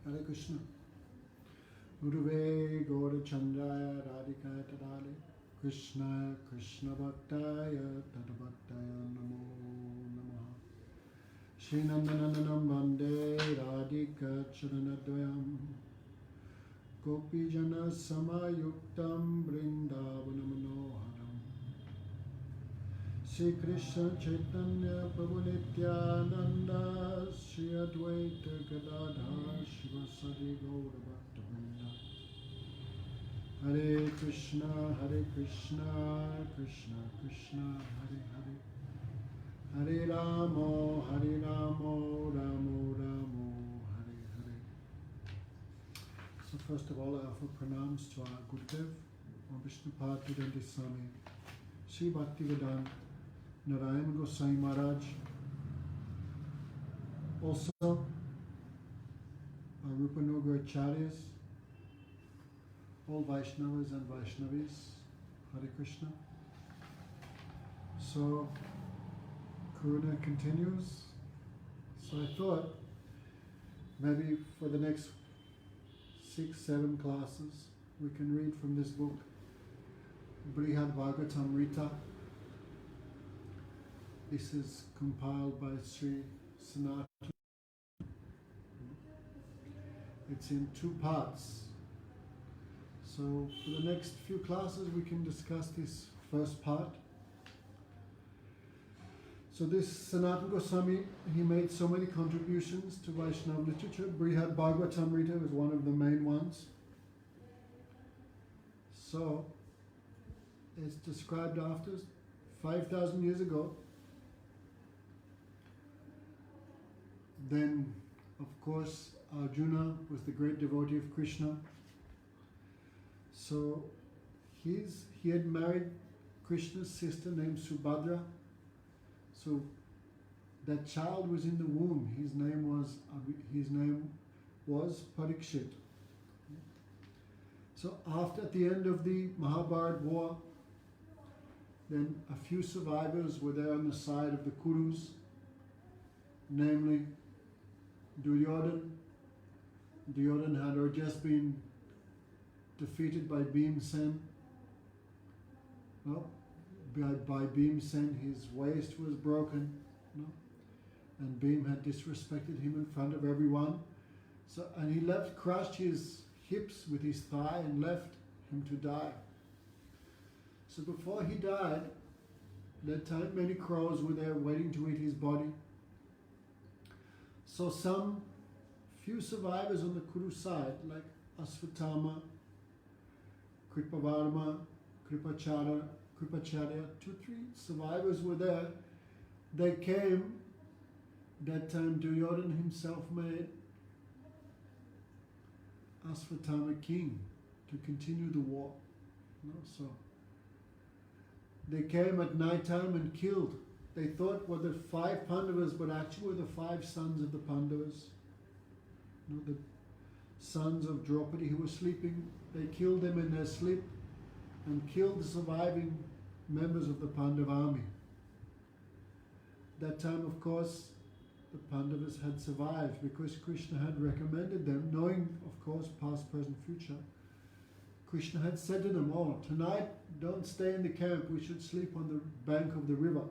Hare Krishna. Uruve Gaura Chandraya Radhikaya Tadale Krishna Krishna Bhaktaya Tadabhaktaya Namo Namaha Shri Nandananam Vande Radhika Charanadvayam Gopijana Samayuktam Brindavana Manoharam Shri Krishna Chaitanya Prabhu Nityananda Shri Advaita Gadadhar Shivasadi Gaura Bhaktavrinda Hare Krishna Krishna Krishna Hare Hare Hare Ramo Ramo Ramo Hare Hare. So first of all I offer pranams to our Gurudev, Vishnupad Vedanta Swami, Sri Bhaktivedanta Narayana Goswami Maharaj, also our Rupanuga Acharyas, all Vaishnavas and Vaishnavis, Hare Krishna. So Karuna continues. So I thought maybe for the next 6-7 classes we can read from this book, Brhad Bhagavatamrta. This is compiled by Sri Sanatana. It's in 2 parts. So for the next few classes we can discuss this first part. So this Sanatana Gosvami, he made so many contributions to Vaishnava literature. Brhad Bhagavatamrta is one of the main ones. So it's described after 5,000 years ago. Then, of course, Arjuna was the great devotee of Krishna. So he had married Krishna's sister named Subhadra. So that child was in the womb. His name was Parikshit. So at the end of the Mahabharata war, then a few survivors were there on the side of the Kurus, namely Duryodhana. Duryodhana had just been defeated by Bhima. No? By Bhima, his waist was broken, no? And Bhima had disrespected him in front of everyone. So, and he crushed his hips with his thigh and left him to die. So before he died, that time many crows were there waiting to eat his body. So some few survivors on the Kuru side, like Asvatthama, Kripavarma, Kripacharya, 2-3 survivors were there. They came. That time Duryodhana himself made Asvatthama king to continue the war. No? So they came at night time and killed. They thought were the 5 Pandavas, but actually were the 5 sons of the Pandavas. No, the sons of Draupadi who were sleeping. They killed them in their sleep and killed the surviving members of the Pandava army. That time, of course, the Pandavas had survived because Krishna had recommended them, knowing, of course, past, present, future. Krishna had said to them, "Oh, tonight don't stay in the camp, we should sleep on the bank of the river."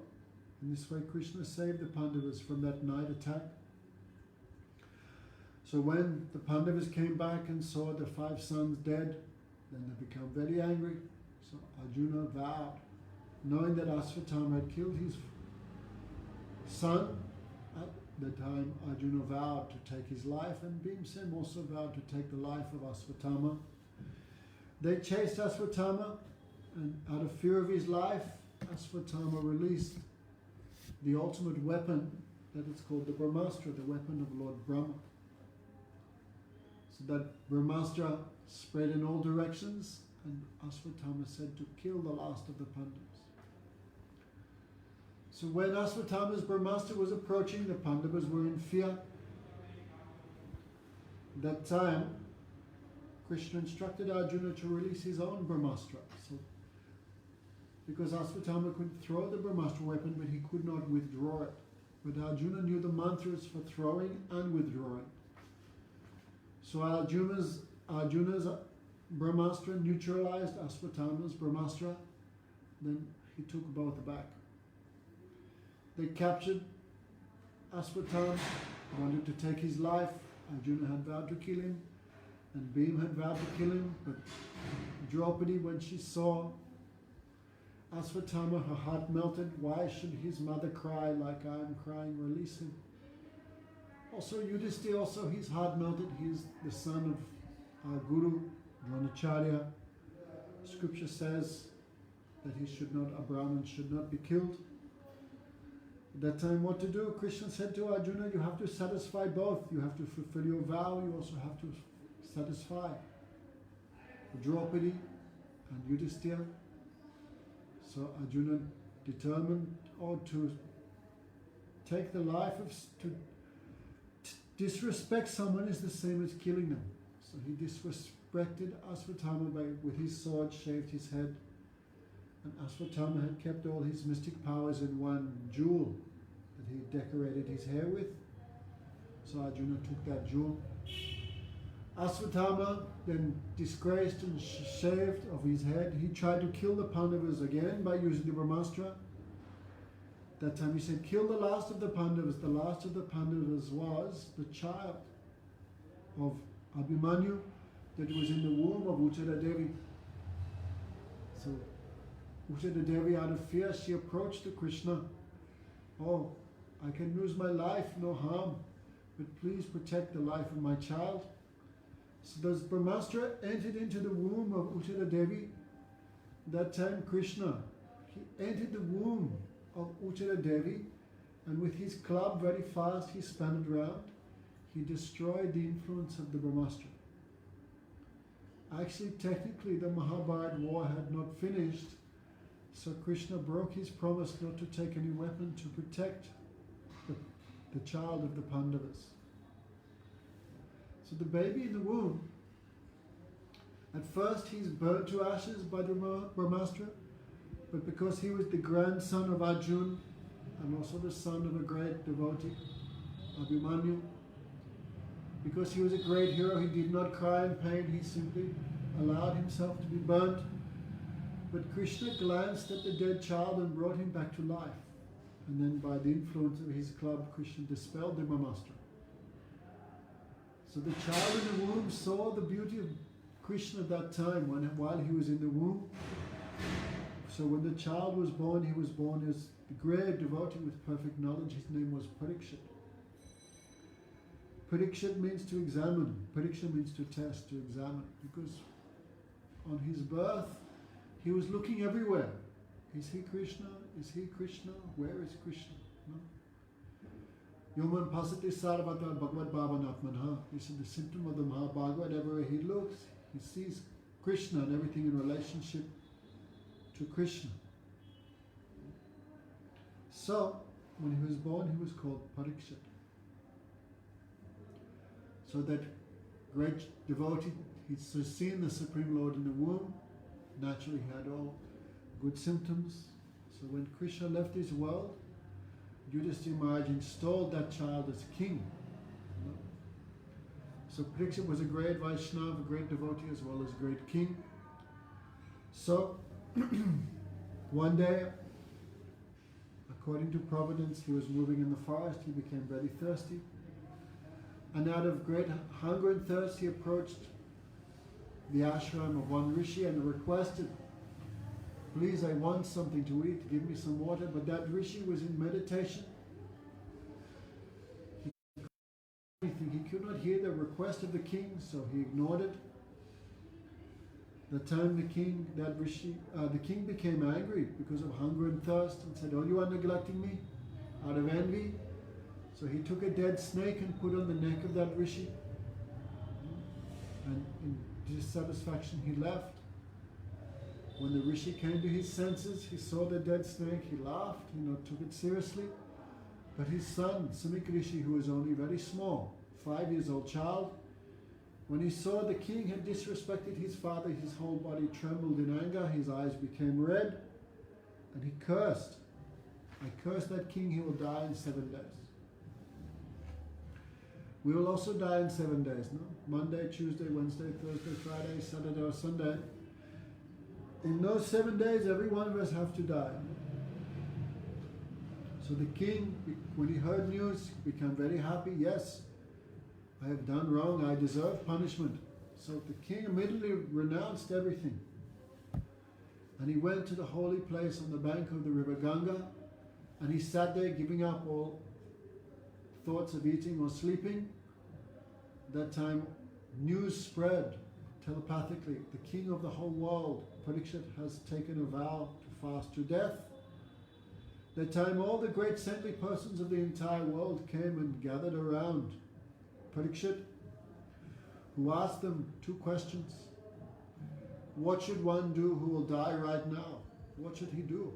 In this way, Krishna saved the Pandavas from that night attack. So when the Pandavas came back and saw their 5 sons dead, then they became very angry. So Arjuna vowed, knowing that Asvatthama had killed his son, at the time Arjuna vowed to take his life, and Bhima also vowed to take the life of Asvatthama. They chased Asvatthama, and out of fear of his life, Asvatthama released the ultimate weapon, that is called the Brahmastra, the weapon of Lord Brahma. So that Brahmastra spread in all directions, and Asvatthama said to kill the last of the Pandavas. So when Asvatthama's Brahmastra was approaching, the Pandavas were in fear. That time, Krishna instructed Arjuna to release his own Brahmastra. So, because Asvatthama could throw the Brahmastra weapon, but he could not withdraw it. But Arjuna knew the mantras for throwing and withdrawing. So Arjuna's Brahmastra neutralized Ashwatthama's Brahmastra. Then he took both back. They captured Ashwatthama, wanted to take his life. Arjuna had vowed to kill him, and Bhima had vowed to kill him. But Draupadi, when she saw Ashwatthama, her heart melted. Why should his mother cry like I am crying? Release him. Also Yudhishthira, also his heart melted. He is the son of our Guru, Dronacharya. Scripture says that a Brahmin should not be killed. At that time, what to do? Krishna said to Arjuna, you have to satisfy both. You have to fulfill your vow, you also have to satisfy Draupadi and Yudhishthira. So Arjuna determined to take the life of, to disrespect someone is the same as killing them. So he disrespected Ashwatthama with his sword, shaved his head. And Ashwatthama had kept all his mystic powers in one jewel that he decorated his hair with. So Arjuna took that jewel. Ashwatthama then disgraced and shaved of his head. He tried to kill the Pandavas again by using the Brahmastra. That time he said, kill the last of the Pandavas. The last of the Pandavas was the child of Abhimanyu that was in the womb of Uttara Devi. So Uttara Devi, out of fear, she approached to Krishna. Oh, I can lose my life, no harm, but please protect the life of my child. So those Brahmastra entered into the womb of Uttara Devi. That time Krishna, he entered the womb of Uttara Devi, and with his club very fast he spun it round. He destroyed the influence of the Brahmastra. Actually, technically the Mahabharata war had not finished, so Krishna broke his promise not to take any weapon to protect the child of the Pandavas. So the baby in the womb, at first he's burnt to ashes by the Brahmastra, but because he was the grandson of Arjuna and also the son of a great devotee, Abhimanyu, because he was a great hero, he did not cry in pain, he simply allowed himself to be burnt. But Krishna glanced at the dead child and brought him back to life. And then by the influence of his club, Krishna dispelled the Brahmastra. So the child in the womb saw the beauty of Krishna at that time while he was in the womb. So when the child was born, he was born as a great devotee with perfect knowledge. His name was Parikshit. Parikshit means to examine. Pariksha means to test, to examine. Because on his birth, he was looking everywhere. Is he Krishna? Is he Krishna? Where is Krishna? No? Yoman pasati sarvata bhagavad bhavanatmanha. This is the symptom of the Mahabharata. Everywhere he looks, he sees Krishna and everything in relationship to Krishna. So, when he was born, he was called Parikshit. So that great devotee, he's seen the Supreme Lord in the womb. Naturally, he had all good symptoms. So when Krishna left this world, Yudhishthira Maharaj installed that child as king. So Pariksit was a great Vaisnava, a great devotee as well as a great king. So one day, according to Providence, he was moving in the forest, he became very thirsty. And out of great hunger and thirst, he approached the ashram of one rishi and requested, please, I want something to eat, give me some water. But that rishi was in meditation. He could not hear the request of the king, so he ignored it. The time the king became angry because of hunger and thirst and said, oh, you are neglecting me out of envy. So he took a dead snake and put on the neck of that rishi. And in dissatisfaction he left. When the rishi came to his senses, he saw the dead snake, he laughed, took it seriously. But his son, Samik Rishi, who was only very small, 5 years old child, when he saw the king had disrespected his father, his whole body trembled in anger, his eyes became red, and he cursed. I curse that king, he will die in 7 days. We will also die in 7 days, no? Monday, Tuesday, Wednesday, Thursday, Friday, Saturday or Sunday. In those 7 days, every one of us have to die. So the king, when he heard news, became very happy. Yes, I have done wrong, I deserve punishment. So the king immediately renounced everything. And he went to the holy place on the bank of the river Ganga, and he sat there giving up all thoughts of eating or sleeping. That time news spread telepathically. The king of the whole world, Parikshit, has taken a vow to fast to death. That time all the great saintly persons of the entire world came and gathered around Parikshit, who asked them 2 questions. What should one do who will die right now? What should he do?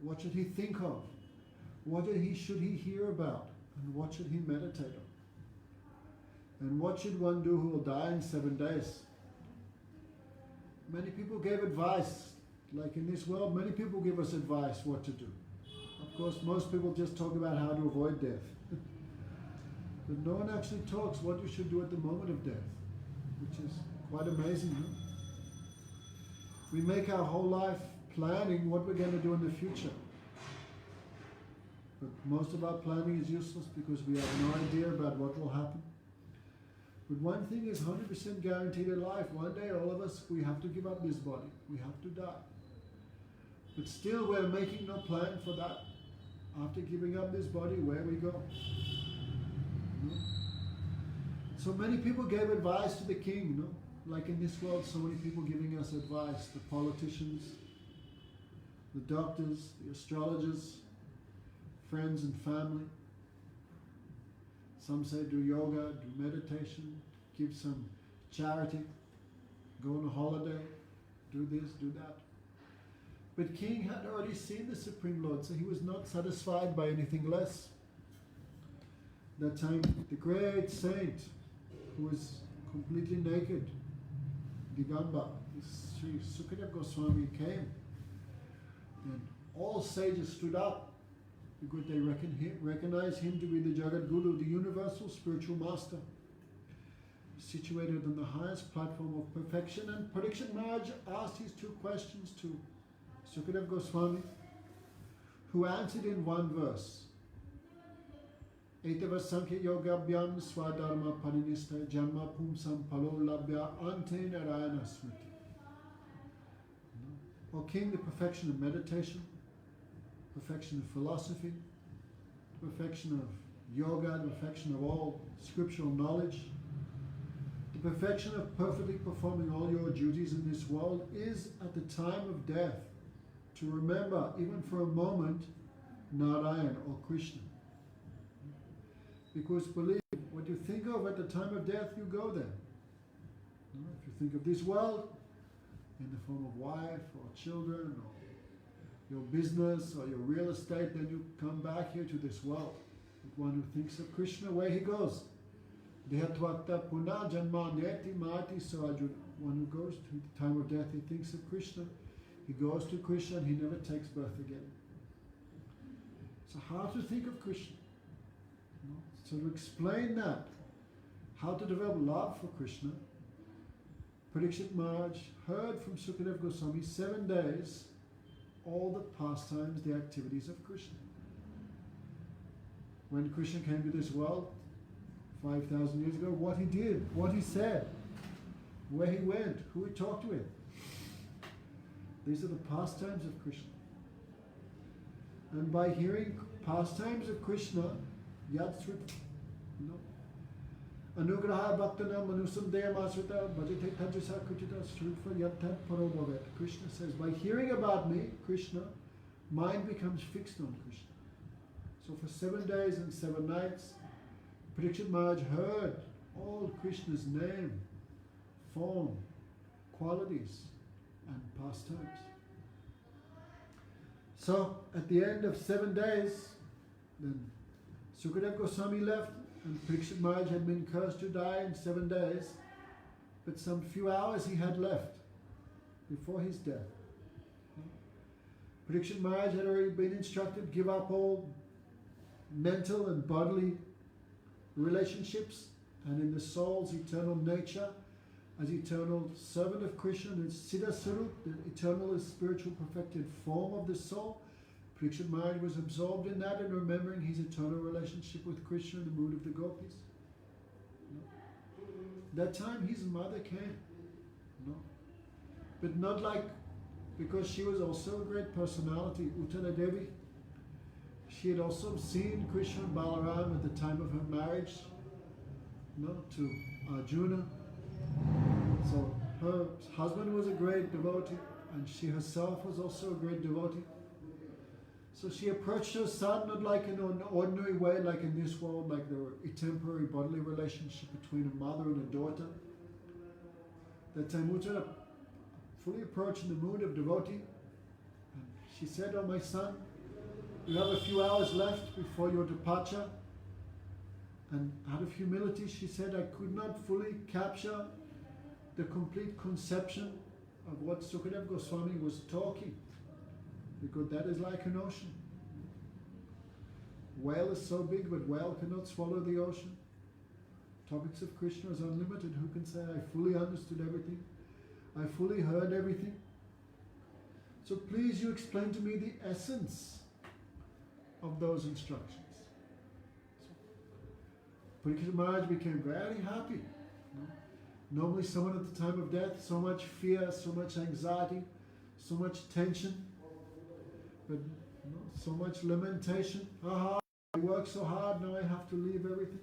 What should he think of? What should he hear about? And what should he meditate on? And what should one do who will die in 7 days? Many people gave advice. Like in this world, many people give us advice what to do. Of course, most people just talk about how to avoid death. But no one actually talks what you should do at the moment of death, which is quite amazing, huh? We make our whole life planning what we're going to do in the future. But most of our planning is useless because we have no idea about what will happen. But one thing is 100% guaranteed in life. One day all of us, we have to give up this body. We have to die. But still we're making no plan for that. After giving up this body, where we go? No? So many people gave advice to the king, no? Like in this world, so many people giving us advice. The politicians, the doctors, the astrologers, friends and family. Some say do yoga, do meditation, give some charity, go on a holiday, do this, do that. But King had already seen the Supreme Lord, so he was not satisfied by anything less. That time, the great saint, who was completely naked, Digamba, Sri Sukadeva Goswami came, and all sages stood up because they recognized him to be the Jagat Guru, the universal spiritual master, situated on the highest platform of perfection. And Pariksit Maharaj asked his 2 questions to Sukadeva Goswami, who answered in one verse. Etava Sankhya Yogabhyam Swadharma Paninista Janma Pumsam Palo Labhya Ante Narayana Smriti. O King, the perfection of meditation, perfection of philosophy, perfection of yoga, the perfection of all scriptural knowledge, the perfection of perfectly performing all your duties in this world is at the time of death to remember, even for a moment, Narayan or Krishna. Because believe, what you think of at the time of death, you go there. If you think of this world in the form of wife or children or your business or your real estate, then you come back here to this world. But one who thinks of Krishna, where he goes. Dehatvakta puna janma neti mati. So Arjuna, one who goes to the time of death, he thinks of Krishna. He goes to Krishna and he never takes birth again. So how to think of Krishna? So to explain that, how to develop love for Krishna, Parikshit Maharaj heard from Sukadeva Goswami 7 days all the pastimes, the activities of Krishna. When Krishna came to this world 5,000 years ago, what he did, what he said, where he went, who he talked with. These are the pastimes of Krishna. And by hearing pastimes of Krishna, Yad Srita, Anugraha Bhaktanam Manusam Deyamasrita Bhajate Tajasa Kuchita Srutva Yattat Parobhavet. Krishna says, by hearing about me, Krishna, mind becomes fixed on Krishna. So for 7 days and 7 nights, Parikshit Maharaj heard all Krishna's name, form, qualities, and pastimes. So at the end of 7 days, then Sukadeva Goswami left, and Parikshit Maharaj had been cursed to die in 7 days, but some few hours he had left before his death. Parikshit Maharaj had already been instructed to give up all mental and bodily relationships and in the soul's eternal nature, as eternal servant of Krishna, the Siddha Sarup, the eternal spiritual perfected form of the soul, Pariksit Maharaj was absorbed in that and remembering his eternal relationship with Krishna in the mood of the gopis. That time his mother came, but not like, because she was also a great personality, Uttara Devi. She had also seen Krishna and Balaram at the time of her marriage, to Arjuna. So her husband was a great devotee, and she herself was also a great devotee. So she approached her son not like in an ordinary way, like in this world, like there were a temporary bodily relationship between a mother and a daughter. That time Uttara fully approached in the mood of devotee, and she said, "Oh my son, you have a few hours left before your departure." And out of humility she said, "I could not fully capture the complete conception of what Sukadeva Goswami was talking, because that is like an ocean. Whale is so big, but whale cannot swallow the ocean. Topics of Krishna is unlimited. Who can say, I fully understood everything? I fully heard everything. So please you explain to me the essence of those instructions." Pariksit Maharaj became very happy. Normally someone at the time of death, so much fear, so much anxiety, so much tension, but so much lamentation. I worked so hard, now I have to leave everything.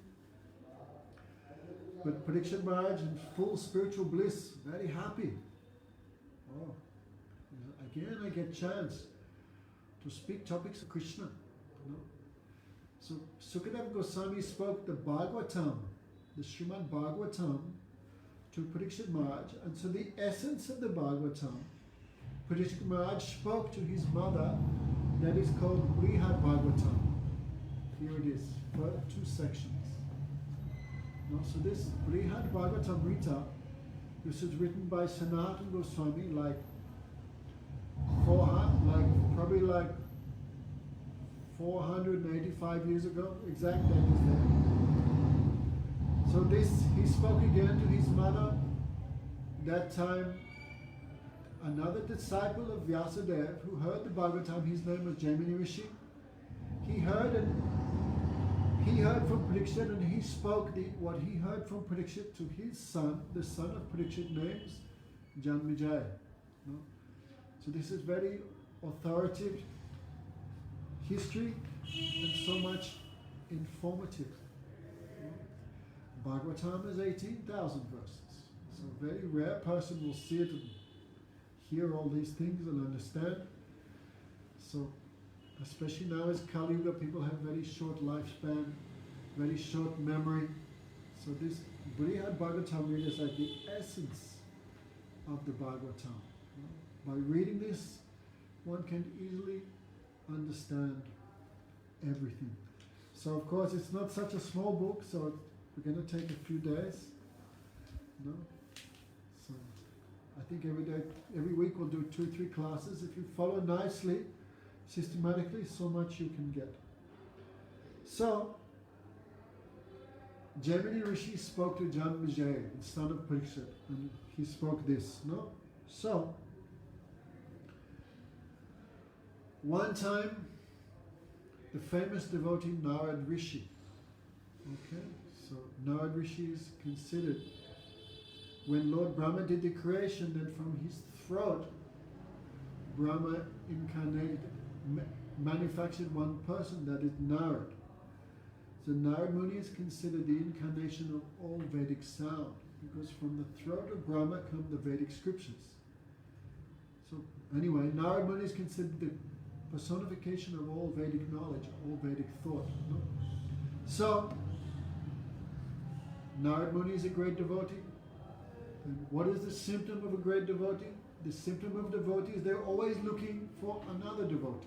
But Pariksit Maharaj in full spiritual bliss, very happy. Oh, again I get chance to speak topics of Krishna. So Sukadeva Goswami spoke the Bhagavatam, the Srimad Bhagavatam, to Pariksit Maharaj, and so the essence of the Bhagavatam, Pariksit Maharaj spoke to his mother, that is called Brhad Bhagavatam. Here it is, for 2 sections. So this Brhad Bhagavatamrta, this is written by Sanatana Gosvami probably 485 years ago, exact date is there. So this, he spoke again to his mother. That time, another disciple of Vyasadeva who heard the Bhagavatam, his name was Jaimini Rishi. He heard from Pariksit, and he spoke what he heard from Pariksit to his son, the son of Pariksit, names Janmejaya. So this is very authoritative history and so much informative. Bhagavatam is 18,000 verses. So a very rare person will see it and hear all these things and understand. So especially now as Kali Yuga, people have very short lifespan, very short memory. So this Brhad Bhagavatamrta is like the essence of the Bhagavatam. By reading this, one can easily understand everything. So of course it's not such a small book, so we're going to take a few days. So I think every week we'll do 2-3 classes. If you follow nicely, systematically, so much you can get. So Jaimini Rishi spoke to Janmejaya, the son of Pariksit, and he spoke this. So one time, the famous devotee Narad Rishi. So Narad Rishi is considered, when Lord Brahma did the creation, then from his throat, Brahma manufactured one person, that is Narad. So Narad Muni is considered the incarnation of all Vedic sound, because from the throat of Brahma come the Vedic scriptures. So anyway, Narad Muni is considered the personification of all Vedic knowledge, all Vedic thought. So, Narad Muni is a great devotee. And what is the symptom of a great devotee? The symptom of devotee is they're always looking for another devotee.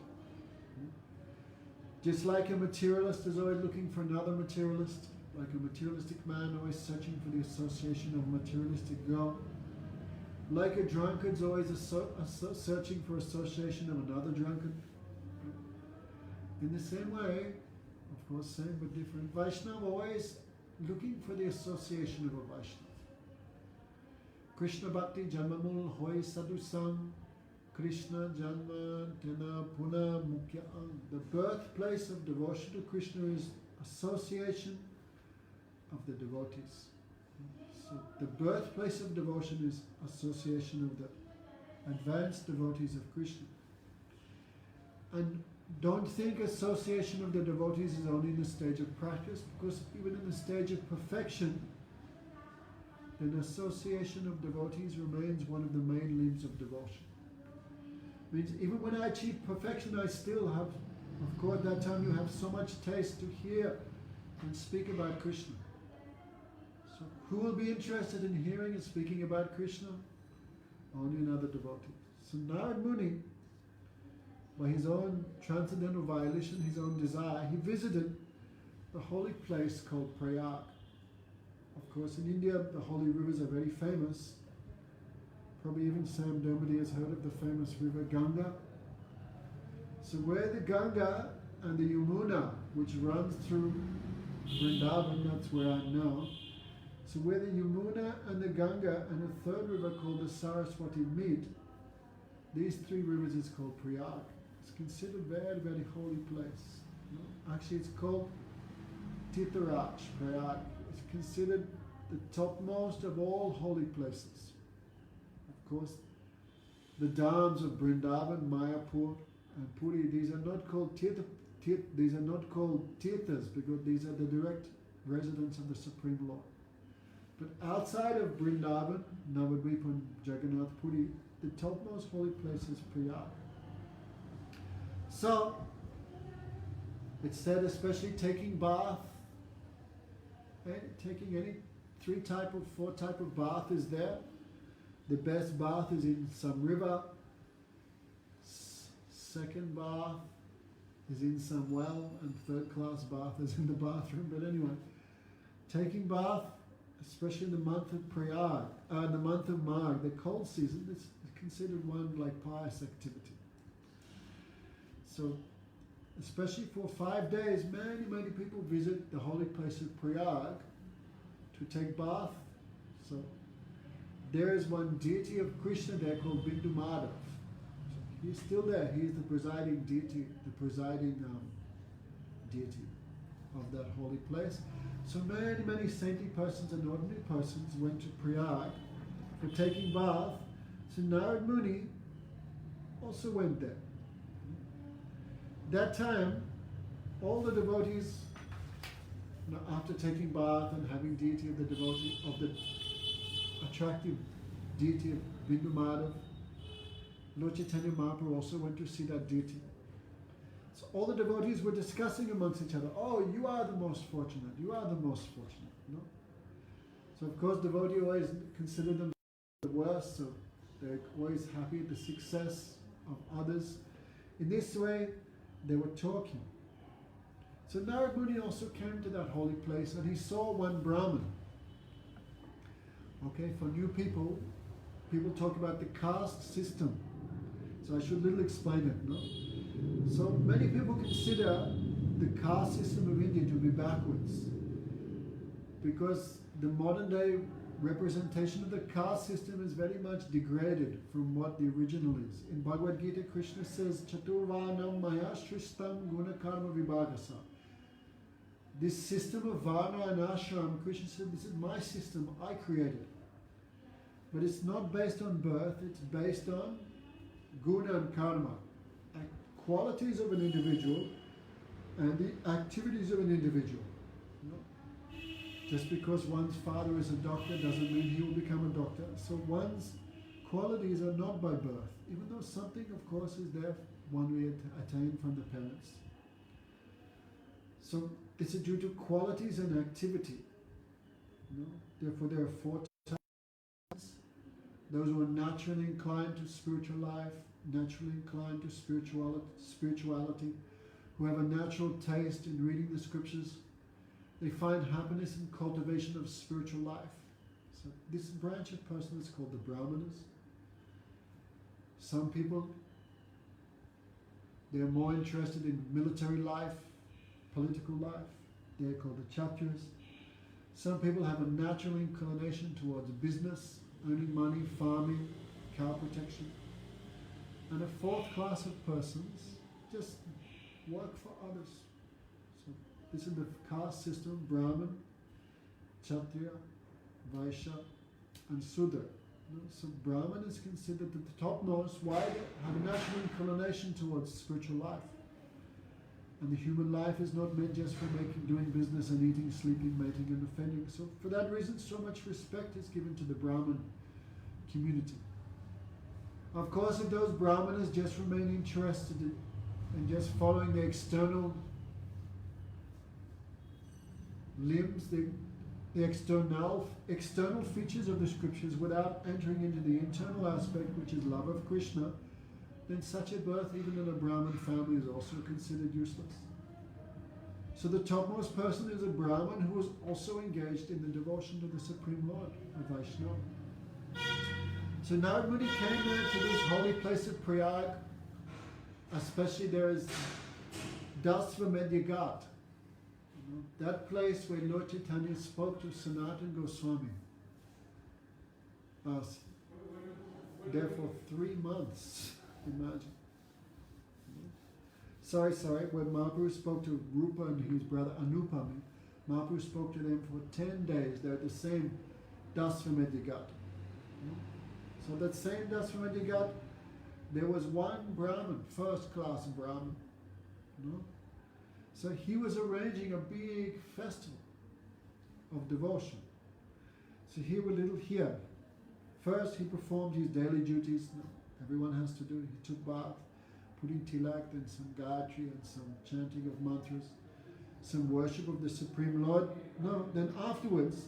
Just like a materialist is always looking for another materialist, like a materialistic man always searching for the association of a materialistic girl. Like a drunkard is always searching for association of another drunkard. In the same way, of course, same but different, Vaishnava always looking for the association of a Vaishnava. Krishna Bhakti Janmamul Hoy Sadhusam Krishna Janma Tena Puna Mukhya Ang. The birthplace of devotion to Krishna is association of the devotees. So the birthplace of devotion is association of the advanced devotees of Krishna. And don't think association of the devotees is only in the stage of practice, because even in the stage of perfection, then association of devotees remains one of the main limbs of devotion. Means even when I achieve perfection, I still have, of course, that time you have so much taste to hear and speak about Krishna. So who will be interested in hearing and speaking about Krishna? Only another devotee. So Narad Muni, by his own transcendental volition, his own desire, he visited the holy place called Prayag. Of course, in India, the holy rivers are very famous. Probably even Sam Dermody has heard of the famous river Ganga. So where the Ganga and the Yamuna, which runs through Vrindavan, that's where I'm now. So where the Yamuna and the Ganga and a third river called the Saraswati meet, these three rivers is called Prayag. It's considered a very, very holy place. Actually, it's called Tirtharaj, Prayag. It's considered the topmost of all holy places. Of course, the dhams of Vrindavan, Mayapur, and Puri, these are not called these are not called tirthas, because these are the direct residents of the Supreme Lord. But outside of Vrindavan, Navadvip and Jagannath Puri, the topmost holy place is Prayag. So, it's said, especially taking bath, taking any 4 type of bath is there. The best bath is in some river. Second bath is in some well, and third class bath is in the bathroom. But anyway, taking bath, especially in the month of Prayag, in the month of Magh, the cold season, is considered one like pious activity. So, especially for 5 days, many, many people visit the holy place of Prayag to take bath. So, there is one deity of Krishna there called Bindu Madhav. So he's still there. He is the presiding deity, deity of that holy place. So many, many saintly persons and ordinary persons went to Prayag for taking bath. So Narad Muni also went there. That time, all the devotees, after taking bath and having deity of the devotee, of the attractive deity of Bindu Madhav, Lord Chaitanya Mahaprabhu also went to see that deity. So all the devotees were discussing amongst each other, oh, you are the most fortunate, you are the most fortunate. So of course devotees always consider them the worst, so they're always happy at the success of others. In this way, they were talking. So Narad Muni also came to that holy place and he saw one Brahmin. Okay, for new people talk about the caste system. So I should little explain it, no? So many people consider the caste system of India to be backwards, because the modern day representation of the caste system is very much degraded from what the original is. In Bhagavad Gita, Krishna says, Chaturvarnam maya shrishtam guna karma vibhagasa. This system of Varna and Ashram, Krishna said, this is my system, I created. But it's not based on birth, it's based on guna and karma, qualities of an individual and the activities of an individual. Just because one's father is a doctor doesn't mean he will become a doctor. So one's qualities are not by birth, even though something, of course, is there one we attain from the parents. So this is due to qualities and activity. Therefore, there are 4 types. Those who are naturally inclined to spiritual life, naturally inclined to spirituality, who have a natural taste in reading the scriptures. They find happiness in cultivation of spiritual life. So this branch of person is called the Brahmanas. Some people, they're more interested in military life, political life. They're called the Kshatriyas. Some people have a natural inclination towards business, earning money, farming, cow protection. And a fourth class of persons just work for others. So this is the caste system: Brahmin, Kshatriya, Vaishya, and Sudra. So Brahman is considered the topmost. Why? They have a natural inclination towards spiritual life. And the human life is not meant just for doing business and eating, sleeping, mating and offending. So for that reason, so much respect is given to the Brahmin community. Of course, if those Brahmanas just remain interested in just following the external limbs, the external features of the scriptures without entering into the internal aspect, which is love of Krishna, then such a birth, even in a Brahmin family, is also considered useless. So the topmost person is a Brahmin who is also engaged in the devotion to the Supreme Lord, the Vaisnava. So Narad Muni came there to this holy place of Prayag, especially there is Dasvamedya Ghat, that place where Lord Chaitanya spoke to Sanatana Gosvami. There for 3 months, imagine. Sorry, when Mahaprabhu spoke to Rupa and his brother Anupami, Mahaprabhu spoke to them for 10 days. They're at the same Dasvamedya Ghat. So that same Dasvamedya Ghat, there was one Brahmin, first class Brahmin. So he was arranging a big festival of devotion. So here. First he performed his daily duties. Everyone has to do it. He took bath, putting tilak, then some gayatri and some chanting of mantras, some worship of the Supreme Lord. Then afterwards,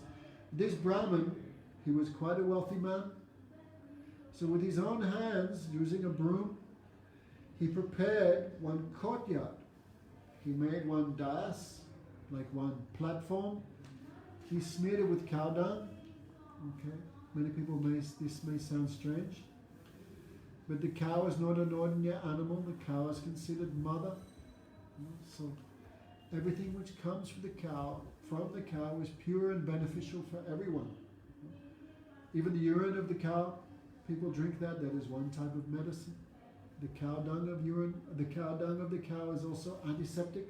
this Brahmin, he was quite a wealthy man. So with his own hands, using a broom, he prepared one courtyard. He made one dais, like one platform. He smeared it with cow dung. Okay, many people this may sound strange, but the cow is not an ordinary animal. The cow is considered mother. So everything which comes from the cow is pure and beneficial for everyone. Even the urine of the cow, people drink that. That is one type of medicine. The cow dung of the cow is also antiseptic.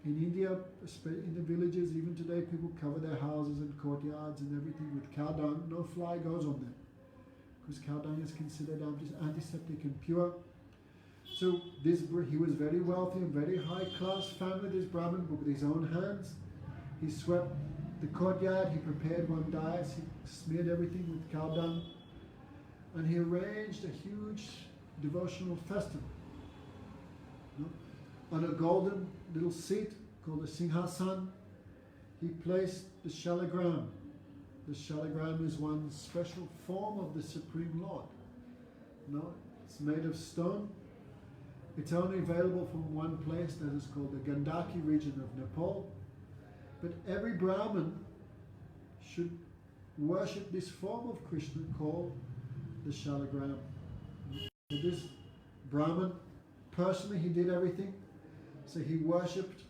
In India, in the villages, even today, people cover their houses and courtyards and everything with cow dung. No fly goes on them, because cow dung is considered antiseptic and pure. So he was very wealthy and very high class family, this Brahmin, but with his own hands. He swept the courtyard, he prepared one dais, he smeared everything with cow dung, and he arranged a huge devotional festival. On a golden little seat called a Singhasan, he placed the shalagram. The shalagram is one special form of the Supreme Lord. It's made of stone. It's only available from one place, that is called the Gandaki region of Nepal. But every Brahmin should worship this form of Krishna called the shalagram. This Brahmin, personally, he did everything. So he worshipped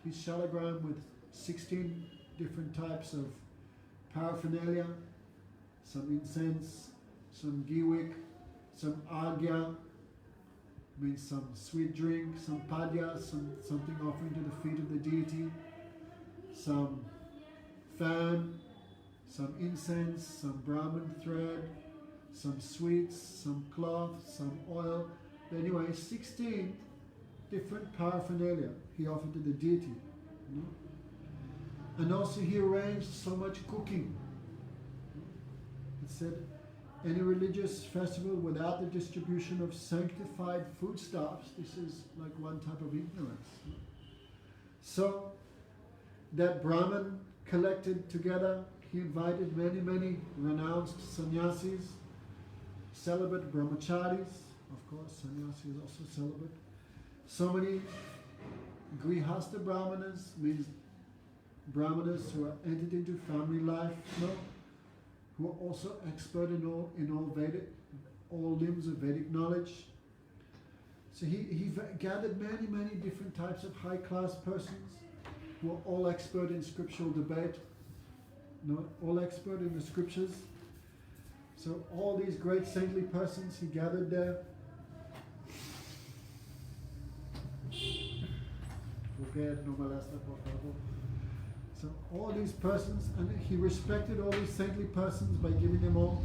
his shalagram with 16 different types of paraphernalia, some incense, some ghee wick, some agya, means some sweet drink, some padya, something offering to the feet of the deity, some fan, some incense, some Brahmin thread, some sweets, some cloth, some oil. Anyway, 16 different paraphernalia he offered to the deity. And also he arranged so much cooking. It said, any religious festival without the distribution of sanctified foodstuffs, this is like one type of ignorance. So that Brahmin collected together, he invited many renounced sannyasis, celibate brahmacharis. Of course, sannyasi is also celibate. So many grihastha brahmanas, means brahmanas who are entered into family life, who are also expert in all limbs of Vedic knowledge. So he gathered many different types of high class persons, who were all expert in scriptural debate, all expert in the scriptures. So all these great saintly persons he gathered there. So all these persons, and he respected all these saintly persons by giving them all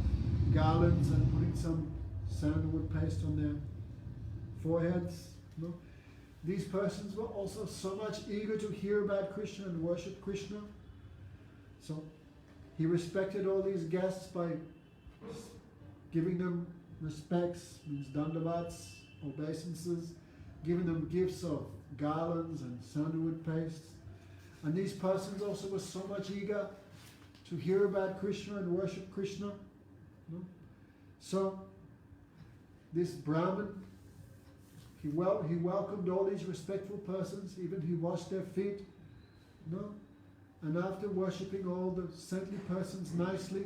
garlands and putting some sandalwood paste on their foreheads. These persons were also so much eager to hear about Krishna and worship Krishna. So he respected all these guests by giving them respects, means dandavats, obeisances, giving them gifts of garlands and sandalwood pastes. And these persons also were so much eager to hear about Krishna and worship Krishna. So this Brahmin, he welcomed all these respectful persons, even he washed their feet. And after worshipping all the saintly persons nicely,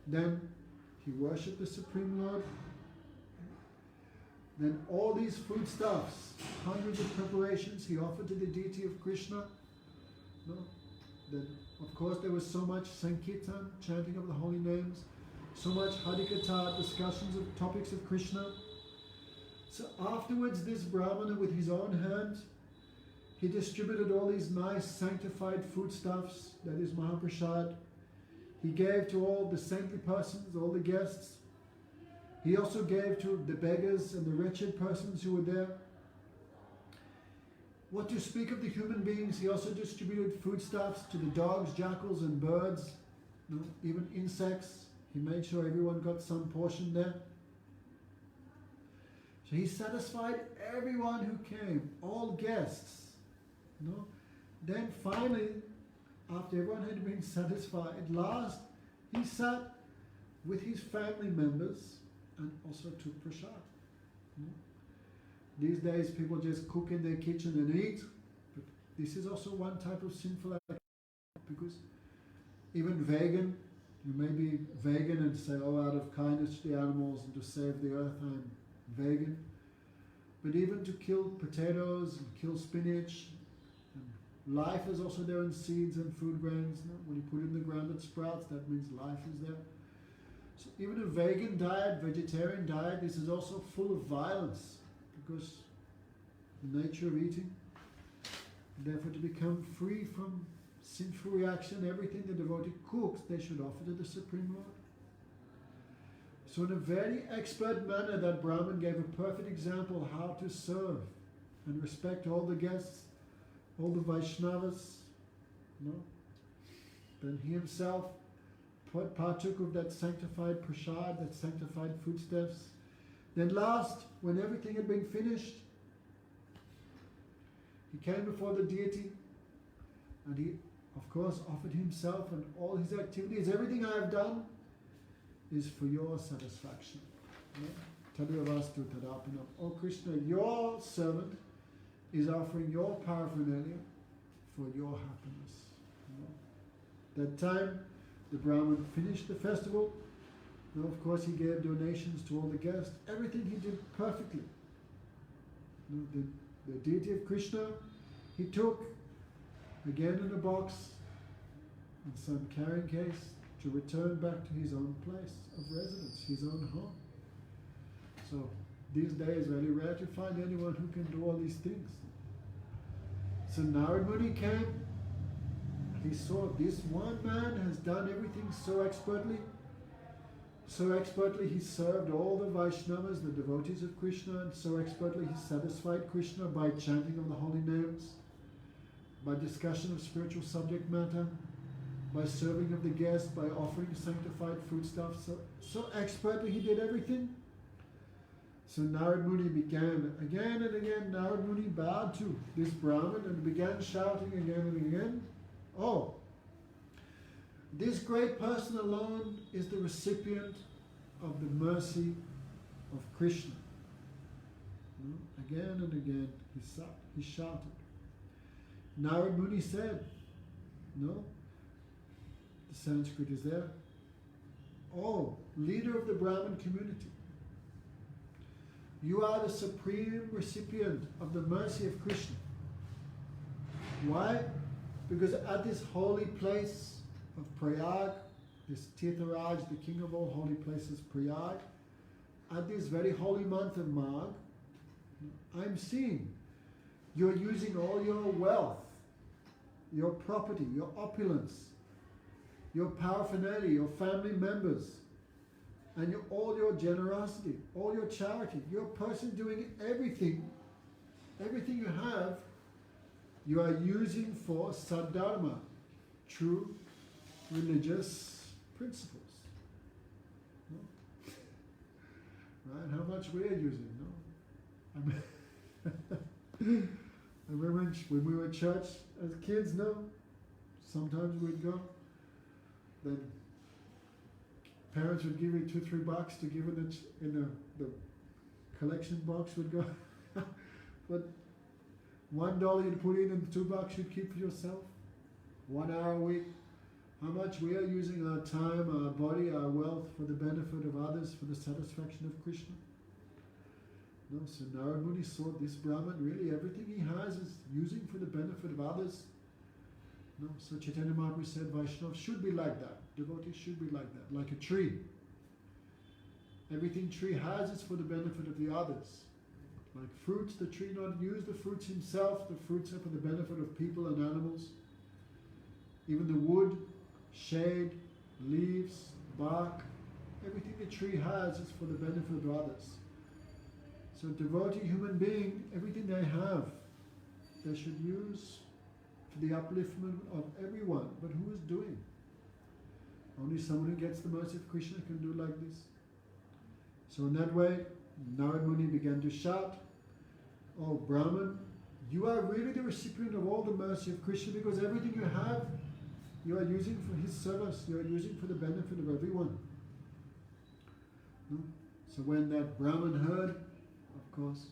then he worshipped the Supreme Lord. Then all these foodstuffs, hundreds of preparations he offered to the deity of Krishna. Then of course there was so much Sankirtan, chanting of the holy names, so much Harikatha, discussions of topics of Krishna. So afterwards this Brahmana, with his own hand, he distributed all these nice sanctified foodstuffs, that is Mahaprasad. He gave to all the saintly persons, all the guests. He also gave to the beggars and the wretched persons who were there. What to speak of the human beings, he also distributed foodstuffs to the dogs, jackals and birds, even insects. He made sure everyone got some portion there. So he satisfied everyone who came, all guests. Then finally, after everyone had been satisfied, at last he sat with his family members and also took prasad. These days people just cook in their kitchen and eat, but this is also one type of sinful act, because even vegan, you may be vegan and say, out of kindness to the animals and to save the earth, I'm vegan. But even to kill potatoes and kill spinach, and life is also there in seeds and food grains. When you put it in the ground it sprouts, that means life is there. So even a vegan diet, vegetarian diet, this is also full of violence, because the nature of eating. Therefore, to become free from sinful reaction, everything the devotee cooks, they should offer to the Supreme Lord. So in a very expert manner, that Brahmin gave a perfect example how to serve and respect all the guests, all the Vaishnavas. Then he himself partook of that sanctified prasad, that sanctified foodstuffs. Then last, when everything had been finished, he came before the deity and he, of course, offered himself and all his activities. Everything I have done is for your satisfaction. Tadavastu tadapanam. O Krishna, your servant is offering your paraphernalia for your happiness. That time, the Brahmin finished the festival. Now, of course, he gave donations to all the guests. Everything he did perfectly. The deity of Krishna, he took, again in a box, in some carrying case, to return back to his own place of residence, his own home. So, these days, very rare to find anyone who can do all these things. So Narad Muni came, and he saw this one man has done everything so expertly. So expertly he served all the Vaishnavas, the devotees of Krishna, and so expertly he satisfied Krishna by chanting of the holy names, by discussion of spiritual subject matter, by serving of the guests, by offering sanctified foodstuffs. So expertly he did everything. So Narad Muni began again and again. Narad Muni bowed to this Brahmin and began shouting again and again, "Oh, this great person alone is the recipient of the mercy of Krishna." Again and again he shouted. Narad Muni said, the Sanskrit is there, "Oh, leader of the Brahmin community, you are the supreme recipient of the mercy of Krishna. Why? Because at this holy place of Prayag, this Tirtharaj, the king of all holy places, Prayag, at this very holy month of Magh, I'm seeing you're using all your wealth, your property, your opulence, your paraphernalia, your family members, and all your generosity, all your charity. You're a person doing everything you have, you are using for Saddharma, true religious principles. No? Right? How much we are using, no? I remember when we were at church as kids, no? Sometimes we'd go, then parents would give you $2-3 to give in the collection box would go. But $1 you'd put in and $2 you'd keep for yourself. 1 hour a week. How much we are using our time, our body, our wealth for the benefit of others, for the satisfaction of Krishna. No, so Narad Muni saw this Brahman, really everything he has is using for the benefit of others. No, so Chaitanya Mahaprabhu said Vaishnava should be like that. Devotees should be like that, like a tree. Everything tree has is for the benefit of the others. Like fruits, the tree not use the fruits himself, the fruits are for the benefit of people and animals. Even the wood, shade, leaves, bark, everything the tree has is for the benefit of others. So devotee, human being, everything they have, they should use for the upliftment of everyone. But who is doing? Only someone who gets the mercy of Krishna can do like this. So in that way, Narad Muni began to shout, "Oh Brahman, you are really the recipient of all the mercy of Krishna, because everything you have, you are using for his service, you are using for the benefit of everyone." No? So when that Brahman heard, of course,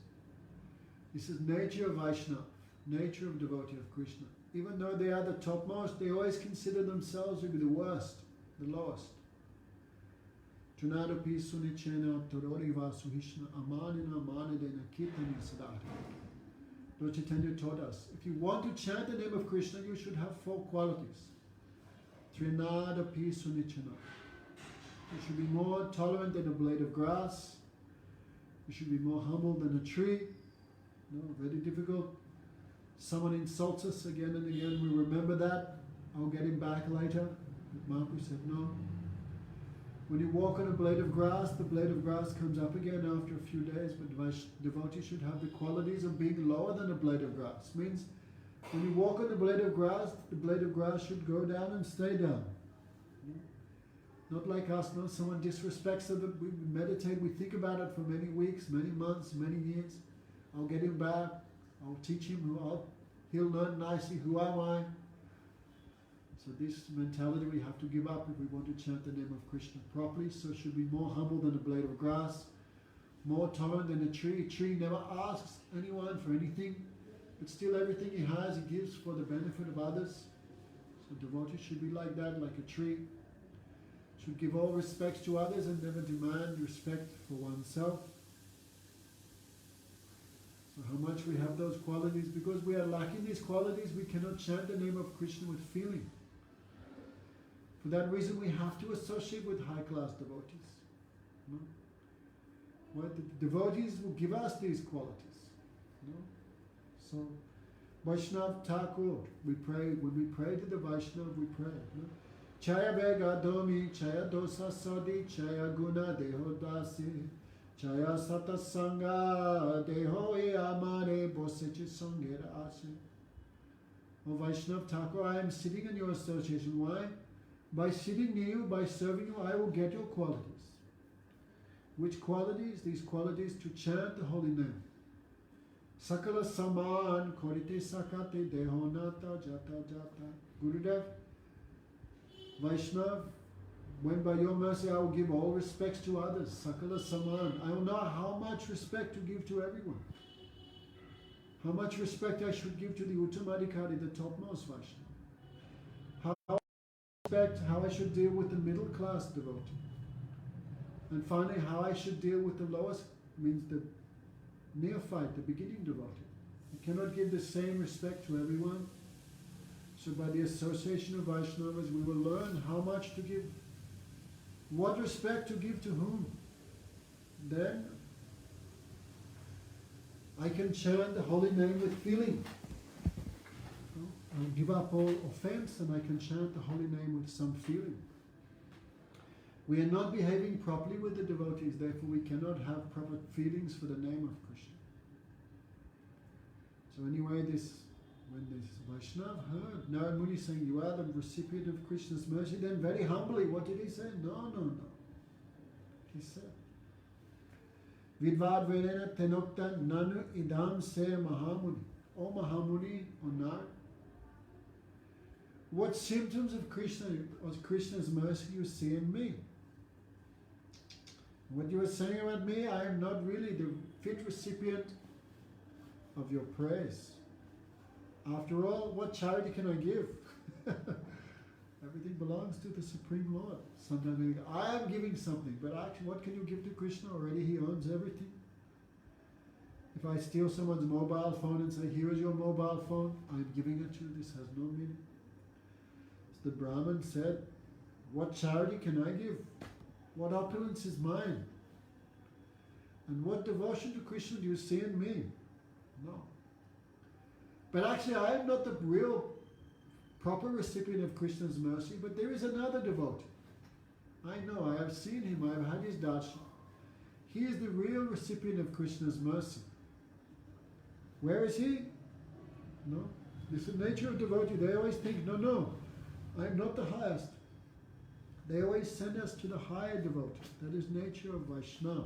this is nature of Vaishnava, nature of devotee of Krishna. Even though they are the topmost, they always consider themselves to be the worst, the lowest. Tunadapi sunichena tororiva suhishna amanina manadena kirtani sadata. Lord Chaitanya taught us, if you want to chant the name of Krishna, you should have 4 qualities. Trinadapi sunichena. You should be more tolerant than a blade of grass. You should be more humble than a tree. No, very difficult. Someone insults us again and again, we remember that. I'll get him back later. But Mahaprabhu said no. When you walk on a blade of grass, the blade of grass comes up again after a few days, but devotees should have the qualities of being lower than a blade of grass. Means when you walk on the blade of grass should go down and stay down. Not like us, no, someone disrespects us, we meditate, we think about it for many weeks, many months, many years. I'll get him back, I'll teach him, he'll learn nicely, who am I? So this mentality we have to give up if we want to chant the name of Krishna properly. So should be more humble than a blade of grass, more tolerant than a tree. A tree never asks anyone for anything, but still everything he has, he gives for the benefit of others. So devotees should be like that, like a tree. Should give all respects to others and never demand respect for oneself. So how much we have those qualities, because we are lacking these qualities, we cannot chant the name of Krishna with feeling. For that reason, we have to associate with high-class devotees. No? Well, the devotees will give us these qualities. No? So, Vaishnava Thakur, we pray, when we pray to the Vaishnava, we pray. No? Chaya Vega Domi, Chaya Dosa Sodi, Chaya Guna Deho Dasi, Chaya Sata Sangha, Deho E Amare, Bosechi Sangera Ase. O Vaishnava Thakur, I am sitting in your association. Why? By sitting near you, by serving you, I will get your qualities. Which qualities? These qualities to chant the holy name. Sakala Saman, Korite Sakate, Dehonata, Jata Jata. Gurudev, Vaishnav, when by your mercy I will give all respects to others. Sakala Saman. I will know how much respect to give to everyone. How much respect I should give to the Uttamadikari, the topmost Vaishnava. How I should deal with the middle class devotee. And finally, how I should deal with the lowest, means the neophyte, the beginning devotee. You cannot give the same respect to everyone. So by the association of Vaishnavas, we will learn how much to give, what respect to give to whom. Then I can chant the holy name with feeling. I'll give up all offense and I can chant the holy name with some feeling. We are not behaving properly with the devotees, therefore we cannot have proper feelings for the name of Krishna. So anyway, when this Vaishnava heard Narad Muni saying, you are the recipient of Krishna's mercy, then very humbly, what did he say? No. He said, Vidvad Vedena Tenokta Nanu Idam Se Mahamuni. O Mahamuni, O Narad, what symptoms of Krishna's mercy you see in me? What you are saying about me, I am not really the fit recipient of your praise. After all, what charity can I give? Everything belongs to the Supreme Lord. Sometimes we think, I am giving something, but actually what can you give to Krishna? Already he owns everything. If I steal someone's mobile phone and say, here is your mobile phone, I'm giving it to you, this has no meaning. So the Brahmin said, what charity can I give? What opulence is mine? And what devotion to Krishna do you see in me? No. But actually I am not the real proper recipient of Krishna's mercy, but there is another devotee. I know, I have seen him, I have had his darshan. He is the real recipient of Krishna's mercy. Where is he? No. This is the nature of devotee. They always think, no, I am not the highest. They always send us to the higher devotee. That is nature of Vaishnava.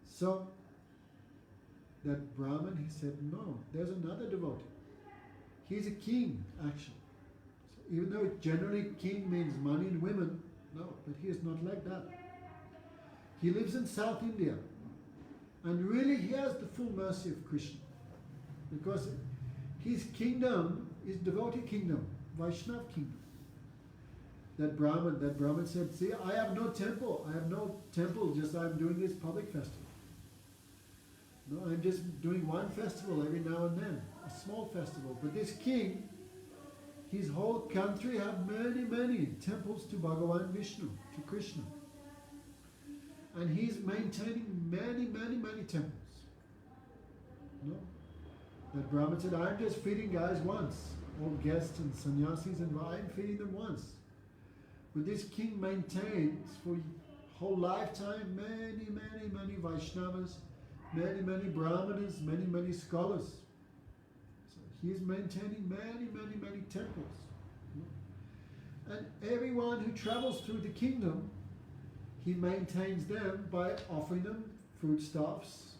So, that Brahmin, he said, no, there's another devotee. He's a king, actually. So even though generally king means money and women, no, but he is not like that. He lives in South India. And really he has the full mercy of Krishna. Because his kingdom is devotee kingdom, Vaishnava kingdom. That Brahmin said, see, I have no temple, just I'm doing this public festival. No, I'm just doing one festival every now and then, a small festival. But this king, his whole country have many temples to Bhagavan Vishnu, to Krishna. And he's maintaining many temples. No? That Brahmin said, I'm just feeding guys once, all guests and sannyasis, and I'm feeding them once. But this king maintains for whole lifetime many Vaishnavas, many Brahmanas, many scholars. So he is maintaining many temples. And everyone who travels through the kingdom, he maintains them by offering them foodstuffs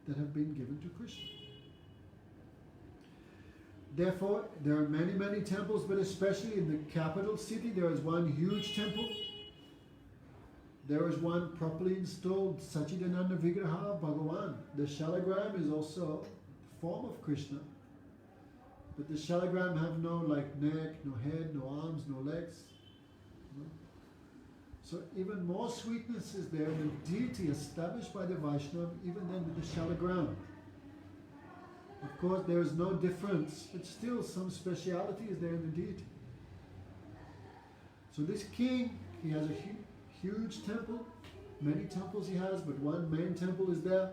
that have been given to Krishna. Therefore, there are many temples, but especially in the capital city, there is one huge temple. There is one properly installed Sachidananda Vigraha of Bhagavan. The shalagram is also a form of Krishna. But the shalagram have no neck, no head, no arms, no legs. No? So even more sweetness is there in the deity established by the Vaishnava, even than with the shalagram. Of course, there is no difference, but still some speciality is there in the deity. So this king, he has a huge temple. Many temples he has, but one main temple is there.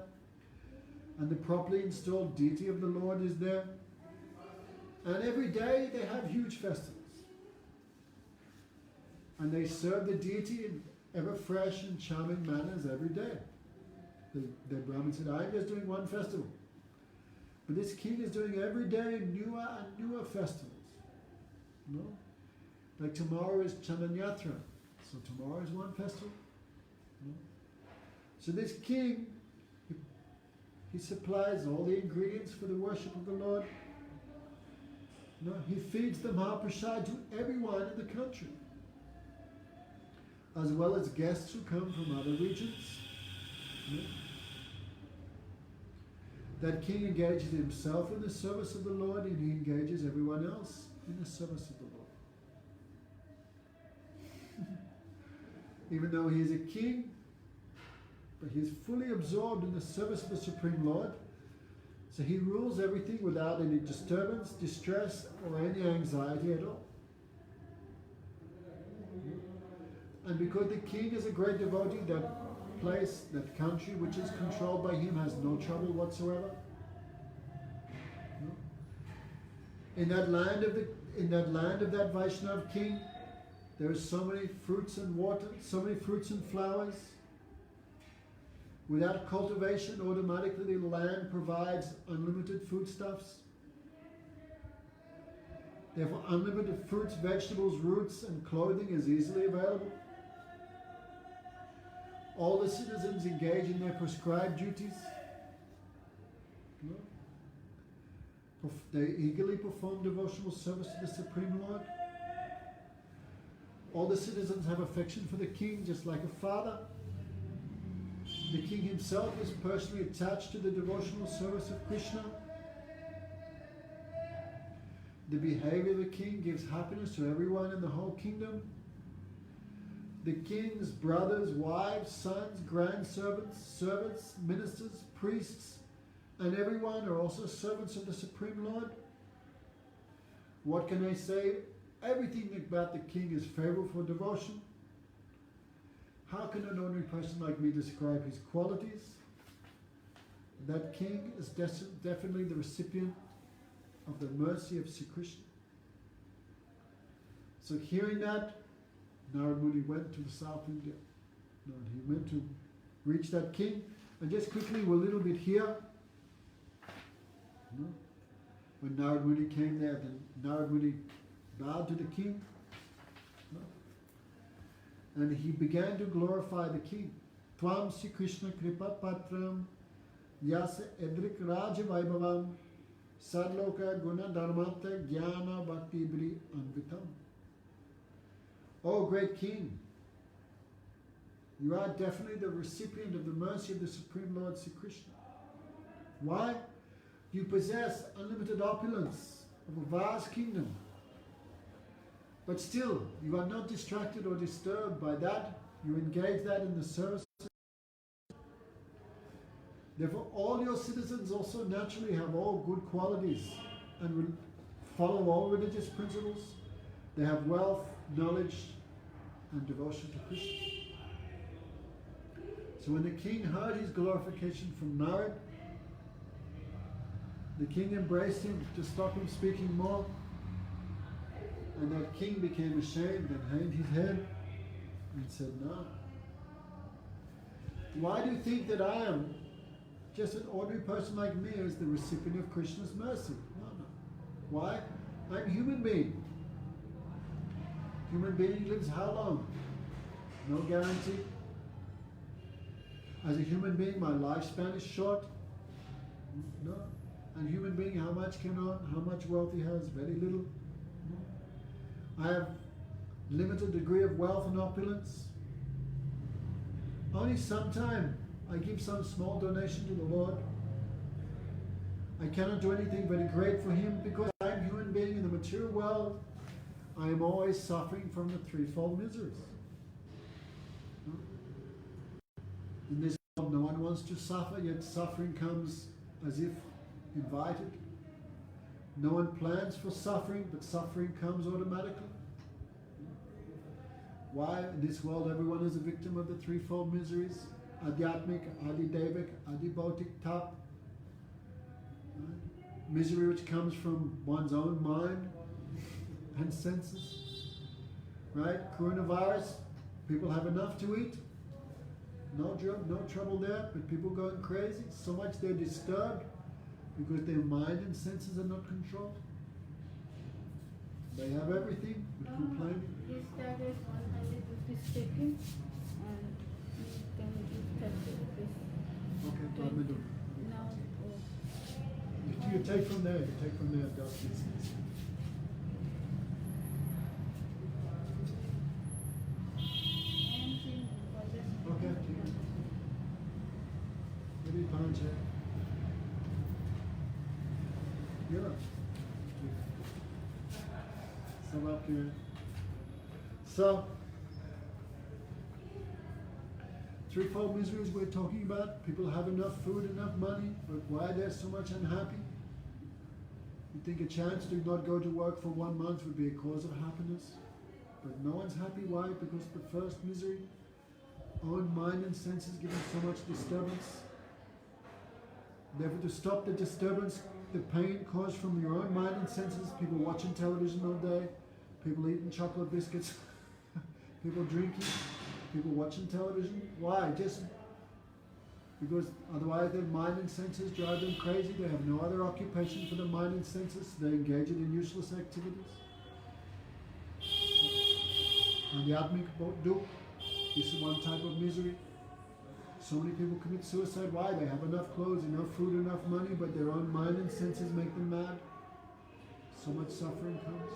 And the properly installed deity of the Lord is there. And every day they have huge festivals. And they serve the deity in ever fresh and charming manners every day. The Brahmin said, I'm just doing one festival. But this king is doing every day newer and newer festivals. No? Like tomorrow is Chandanyatra. So tomorrow is one festival. No? So this king, he supplies all the ingredients for the worship of the Lord. No? He feeds the Mahaprasad to everyone in the country, as well as guests who come from other regions. No? That king engages himself in the service of the Lord, and he engages everyone else in the service of the Lord. Even though he is a king, but he is fully absorbed in the service of the Supreme Lord. So he rules everything without any disturbance, distress, or any anxiety at all. And because the king is a great devotee, that place, that country which is controlled by him has no trouble whatsoever. In that land of that Vaishnava king, there are so many fruits and water, so many fruits and flowers. Without cultivation, automatically the land provides unlimited foodstuffs. Therefore, unlimited fruits, vegetables, roots, and clothing is easily available. All the citizens engage in their prescribed duties. They eagerly perform devotional service to the Supreme Lord. All the citizens have affection for the king, just like a father. The king himself is personally attached to the devotional service of Krishna. The behavior of the king gives happiness to everyone in the whole kingdom. The king's brothers, wives, sons, grandservants, servants, ministers, priests, and everyone are also servants of the Supreme Lord. What can I say? Everything about the king is favorable for devotion. How can an ordinary person like me describe his qualities? That king is definitely the recipient of the mercy of Sri Krishna. So hearing that, Narad Muni went to the South India. He went to reach that king. And just quickly, we're a little bit here. When Narad Muni came there, then Narad Muni bowed to the king. And he began to glorify the king. Tvam Sri Krishna Kripa Patram Yasa Edrik Raja Vaibhavam Sadloka Guna Dharmata Jnana Bhakti Bri Anvitam. Oh great king, you are definitely the recipient of the mercy of the Supreme Lord Sri Krishna. Why? You possess unlimited opulence of a vast kingdom. But still, you are not distracted or disturbed by that. You engage that in the service. Therefore, all your citizens also naturally have all good qualities and follow all religious principles. They have wealth, knowledge, and devotion to Krishna. So when the king heard his glorification from Narad, the king embraced him to stop him speaking more. And that king became ashamed and hanged his head and said, no. Why do you think that I am just an ordinary person like me as the recipient of Krishna's mercy? No. Why? I'm a human being. Human being lives how long? No guarantee. As a human being, my lifespan is short. No. And human being, how much wealth he has? Very little. I have limited degree of wealth and opulence. Only sometime I give some small donation to the Lord. I cannot do anything very great for him because I am a human being in the material world. I am always suffering from the threefold miseries. In this world, no one wants to suffer, yet suffering comes as if invited. No one plans for suffering, but suffering comes automatically. Why? In this world, everyone is a victim of the threefold miseries. Adhyatmic, Adidevic, Adibhautik, Tap. Misery which comes from one's own mind and senses. Right? Coronavirus, people have enough to eat. No trouble there, but people going crazy. So much they're disturbed because their mind and senses are not controlled. They have everything, but complaining. He started 100 rupees taking and he can give 30 rupees. Okay, let me do. Now, You take from there, Dust. Okay, maybe punch it. Yeah. Some up here. So, threefold miseries we're talking about. People have enough food, enough money, but why they're so much unhappy? You think a chance to not go to work for 1 month would be a cause of happiness? But no one's happy. Why? Because the first misery, own mind and senses giving so much disturbance. Therefore, to stop the disturbance, the pain caused from your own mind and senses, people watching television all day, people eating chocolate biscuits, people drinking, people watching television. Why? Just because otherwise their mind and senses drive them crazy. They have no other occupation for the mind and senses. They engage in useless activities. Adhyatmic dukh, this is one type of misery. So many people commit suicide. Why? They have enough clothes, enough food, enough money, but their own mind and senses make them mad. So much suffering comes.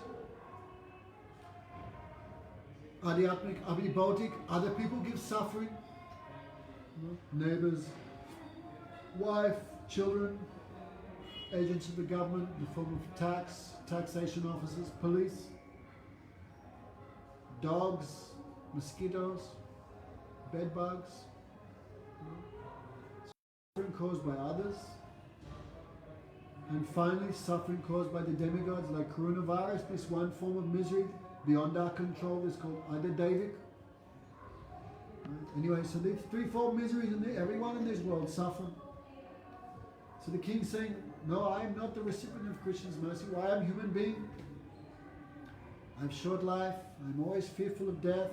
Adhyatmic, abhibhautik, other people give suffering. Neighbors, wife, children, agents of the government in the form of taxation officers, police, dogs, mosquitoes, bed bugs, suffering caused by others, and finally suffering caused by the demigods like coronavirus. This one form of misery beyond our control is called Adadavic. Anyway, so these threefold miseries, and everyone in this world suffer. So the king's saying, no, I am not the recipient of Krishna's mercy. Why? I'm a human being. I have short life. I'm always fearful of death.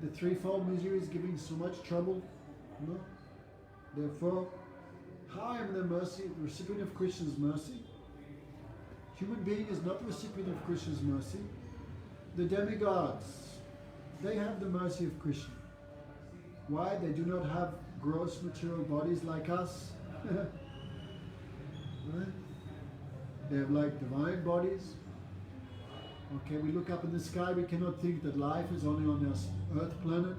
The threefold misery is giving so much trouble. Therefore, how I am the recipient of Krishna's mercy? Human being is not the recipient of Krishna's mercy. The demigods, they have the mercy of Krishna. Why? They do not have gross material bodies like us. Right? They have like divine bodies. Okay, we look up in the sky, we cannot think that life is only on this earth planet.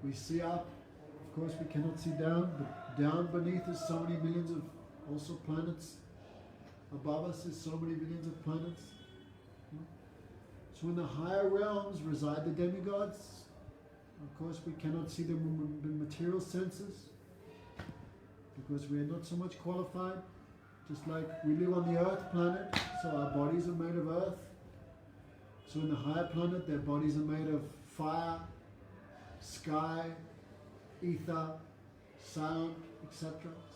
We see up, of course we cannot see down, but down beneath is so many millions of also planets. Above us is so many millions of planets. So in the higher realms reside the demigods. Of course we cannot see them in material senses because we are not so much qualified. Just like we live on the earth planet, so our bodies are made of earth. So in the higher planet, their bodies are made of fire, sky, ether, sound, etc.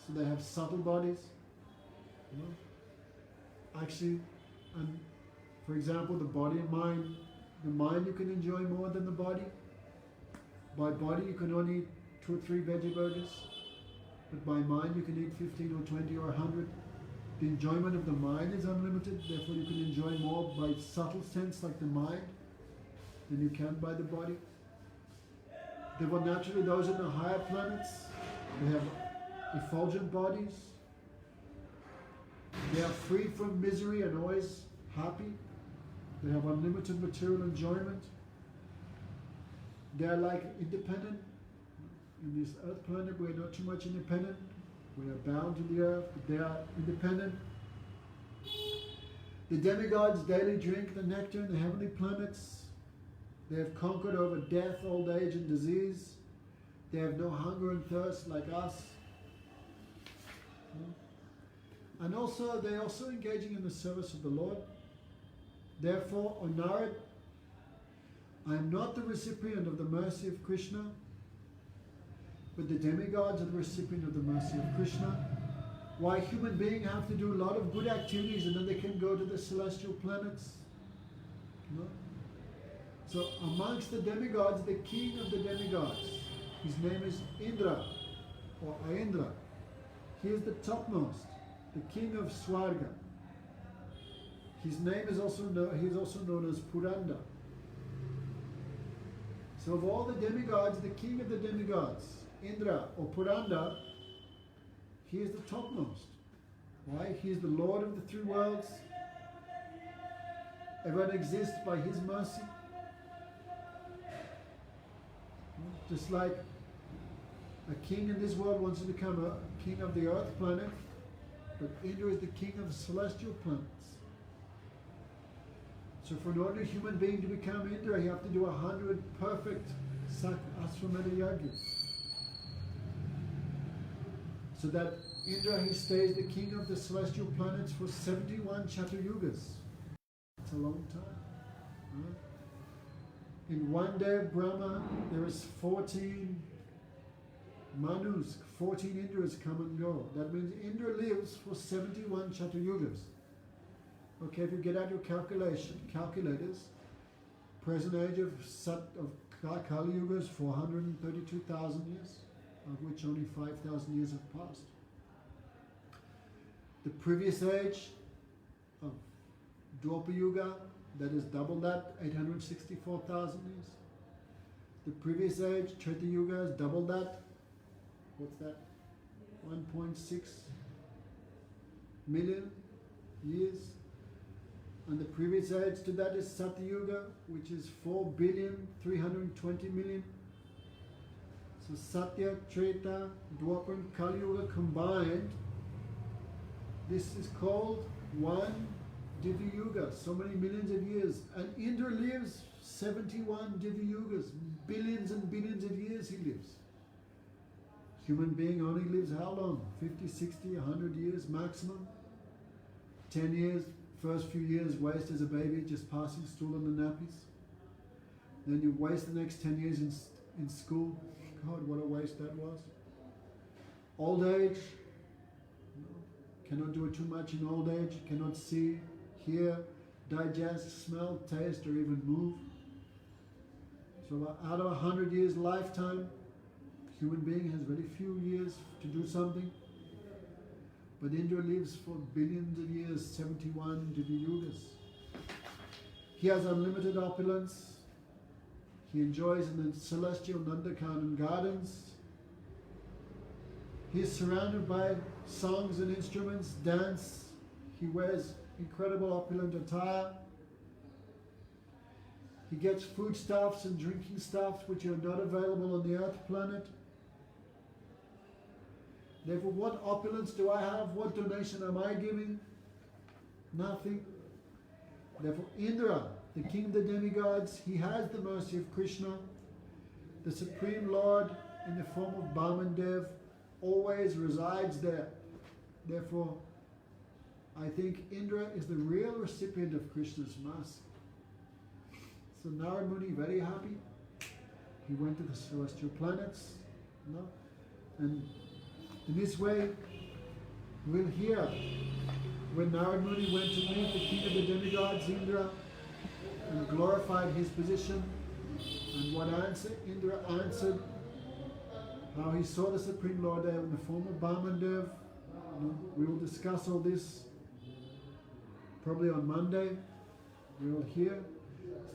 So they have subtle bodies. Actually, and for example, the body and mind, the mind you can enjoy more than the body. By body you can only eat 2 or 3 veggie burgers, but by mind you can eat 15 or 20 or 100. The enjoyment of the mind is unlimited, therefore you can enjoy more by subtle sense like the mind than you can by the body. Therefore naturally those in the higher planets, they have effulgent bodies. They are free from misery and always happy. They have unlimited material enjoyment. They are like independent. In this earth planet we are not too much independent. We are bound to the earth, but they are independent. The demigods daily drink the nectar in the heavenly planets. They have conquered over death, old age and disease. They have no hunger and thirst like us. And also, they are also engaging in the service of the Lord. Therefore, O Narad, I am not the recipient of the mercy of Krishna, but the demigods are the recipient of the mercy of Krishna. Why human beings have to do a lot of good activities and then they can go to the celestial planets? No? So amongst the demigods, the king of the demigods, his name is Indra or Aindra. He is the topmost, the king of Swarga. His name is also he is also known as Puranda. So of all the demigods, the king of the demigods, Indra or Puranda, he is the topmost. Why? He is the Lord of the 3 worlds. Everyone exists by his mercy. Just like a king in this world wants to become a king of the earth planet, but Indra is the king of the celestial planets. So for an ordinary human being to become Indra, you have to do 100 perfect Asvamedha Yajna. So that Indra, he stays the king of the celestial planets for 71 Chatuyugas. It's a long time. Right? In one day of Brahma, there is 14 Manus, 14 Indras come and go. That means Indra lives for 71 Chatuyugas. Okay, if you get out your calculators, present age of Kali Yuga is 432,000 years, of which only 5,000 years have passed. The previous age of Dwapara Yuga, that is double that, 864,000 years. The previous age, Treta Yuga, is double that. What's that? 1.6 million years. And the previous age to that is Satya Yuga, which is 4,320,000,000. So Satya, Treta, Dwapara and Kali Yuga combined, this is called one Divya Yuga, so many millions of years. And Indra lives 71 Divya Yugas, billions and billions of years he lives. Human being only lives how long? 50, 60, 100 years maximum. 10 years, first few years waste as a baby, just passing stool on the nappies. Then you waste the next 10 years in school. God, what a waste that was. Old age, cannot do it too much in old age, cannot see, hear, digest, smell, taste, or even move. So out of 100 years lifetime, human being has very few years to do something. But Indra lives for billions of years, 71 Divya Yugas. He has unlimited opulence. He enjoys in the celestial Nandakanan gardens. He is surrounded by songs and instruments, dance. He wears incredible opulent attire. He gets foodstuffs and drinking stuffs which are not available on the earth planet. Therefore, what opulence do I have? What donation am I giving? Nothing. Therefore, Indra, the king of the demigods, he has the mercy of Krishna. The Supreme Lord, in the form of Bhamandev, always resides there. Therefore, I think Indra is the real recipient of Krishna's mercy. So Narad Muni, very happy. He went to the celestial planets, and in this way, we'll hear when Narad Muni went to meet the king of the demigods, Indra, and glorified his position, and what answer Indra answered, how he saw the Supreme Lord there in the form of Bhamandev. We will discuss all this probably on Monday. We will hear.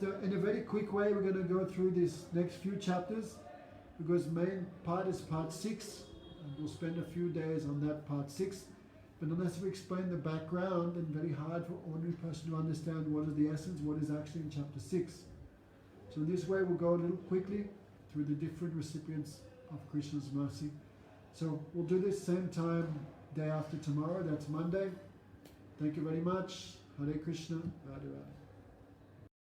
So in a very quick way, we're going to go through this next few chapters, because main part is part 6. And we'll spend a few days on that part 6. But unless we explain the background, and very hard for ordinary person to understand what is the essence, what is actually in chapter 6. So in this way we'll go a little quickly through the different recipients of Krishna's mercy. So we'll do this same time day after tomorrow, that's Monday. Thank you very much. Hare Krishna, Radhe Radhe.